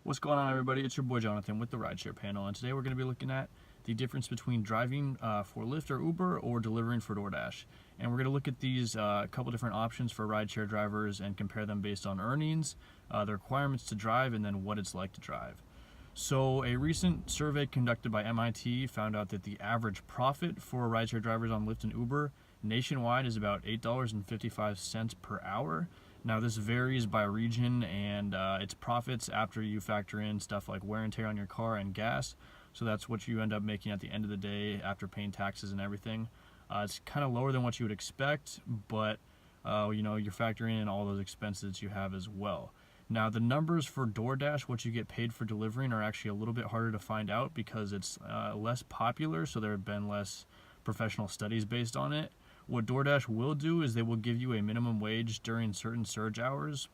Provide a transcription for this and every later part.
What's going on, everybody? It's your boy Jonathan with the Rideshare Panel, and today we're going to be looking at the difference between driving for Lyft or Uber or delivering for DoorDash. And we're going to look at these couple different options for rideshare drivers and compare them based on earnings, the requirements to drive, and then what it's like to drive. So a recent survey conducted by MIT found out that the average profit for rideshare drivers on Lyft and Uber nationwide is about $8.55 per hour. Now this varies by region, and it's profits after you factor in stuff like wear and tear on your car and gas. So that's what you end up making at the end of the day after paying taxes and everything. It's kind of lower than what you would expect, but you're factoring in all those expenses you have as well. Now the numbers for DoorDash, what you get paid for delivering, are actually a little bit harder to find out because it's less popular, so there have been less professional studies based on it. What DoorDash will do is they will give you a minimum wage during certain surge hours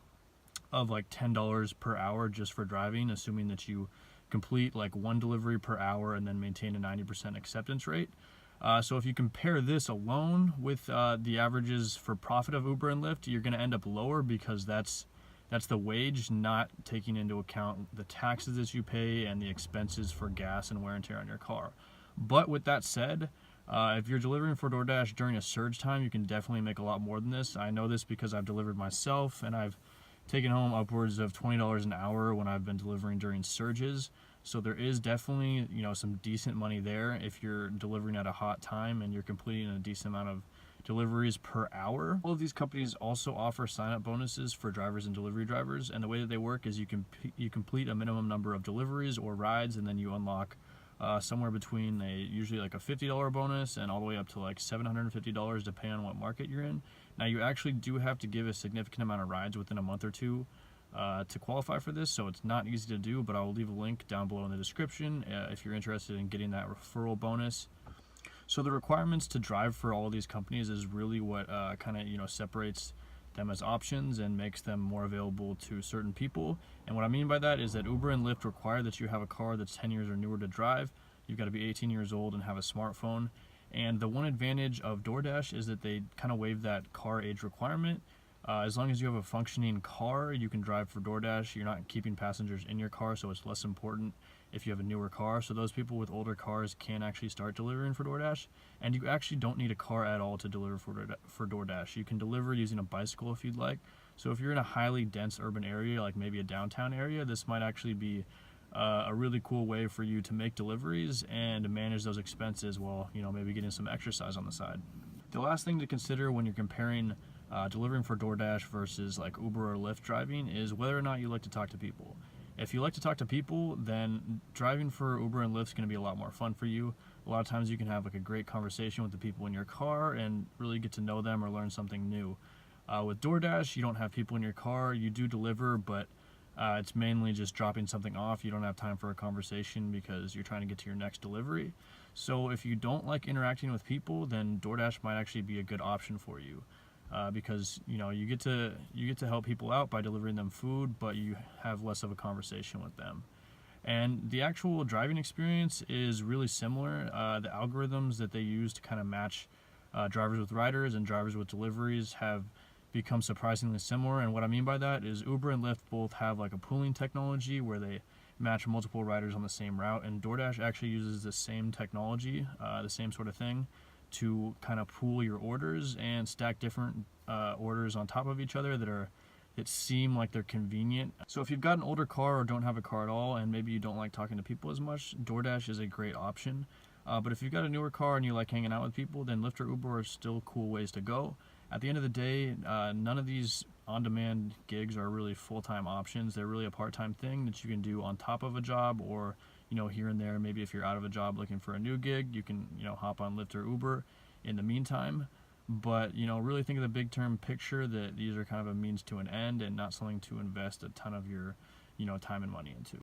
of like $10 per hour just for driving, assuming that you complete like one delivery per hour and then maintain a 90% acceptance rate. So if you compare this alone with the averages for profit of Uber and Lyft, you're going to end up lower because that's the wage, not taking into account the taxes that you pay and the expenses for gas and wear and tear on your car. But with that said, if you're delivering for DoorDash during a surge time, you can definitely make a lot more than this. I know this because I've delivered myself, and I've taken home upwards of $20 an hour when I've been delivering during surges. So there is definitely, some decent money there if you're delivering at a hot time and you're completing a decent amount of deliveries per hour. All of these companies also offer sign-up bonuses for drivers and delivery drivers, and the way that they work is you complete a minimum number of deliveries or rides, and then you unlock somewhere between usually like a $50 bonus and all the way up to like $750 depending on what market you're in. Now you actually do have to give a significant amount of rides within a month or two to qualify for this, so it's not easy to do, but I will leave a link down below in the description if you're interested in getting that referral bonus. So the requirements to drive for all of these companies is really what kind of separates them as options and makes them more available to certain people. And what I mean by that is that Uber and Lyft require that you have a car that's 10 years or newer to drive. You've got to be 18 years old and have a smartphone. And the one advantage of DoorDash is that they kind of waive that car age requirement. As long as you have a functioning car, you can drive for DoorDash. You're not keeping passengers in your car, so it's less important if you have a newer car. So those people with older cars can actually start delivering for DoorDash, and you actually don't need a car at all to deliver for DoorDash. You can deliver using a bicycle if you'd like. So if you're in a highly dense urban area, like maybe a downtown area, this might actually be a really cool way for you to make deliveries and manage those expenses while maybe getting some exercise on the side. The last thing to consider when you're comparing delivering for DoorDash versus like Uber or Lyft driving is whether or not you like to talk to people. If you like to talk to people, then driving for Uber and Lyft is going to be a lot more fun for you. A lot of times you can have like a great conversation with the people in your car and really get to know them or learn something new. With DoorDash, you don't have people in your car. You do deliver, but it's mainly just dropping something off. You don't have time for a conversation because you're trying to get to your next delivery. So if you don't like interacting with people, then DoorDash might actually be a good option for you. Because you get to help people out by delivering them food, but you have less of a conversation with them. And the actual driving experience is really similar. The algorithms that they use to kind of match drivers with riders and drivers with deliveries have become surprisingly similar. And what I mean by that is Uber and Lyft both have like a pooling technology where they match multiple riders on the same route, and DoorDash actually uses the same technology, the same sort of thing, to kind of pool your orders and stack different orders on top of each other that seem like they're convenient. So if you've got an older car or don't have a car at all, and maybe you don't like talking to people as much, DoorDash is a great option. But if you've got a newer car and you like hanging out with people, then Lyft or Uber are still cool ways to go. At the end of the day, none of these on-demand gigs are really full-time options. They're really a part-time thing that you can do on top of a job, or here and there. Maybe if you're out of a job looking for a new gig, you can hop on Lyft or Uber in the meantime. But really think of the big term picture, that these are kind of a means to an end and not something to invest a ton of your time and money into.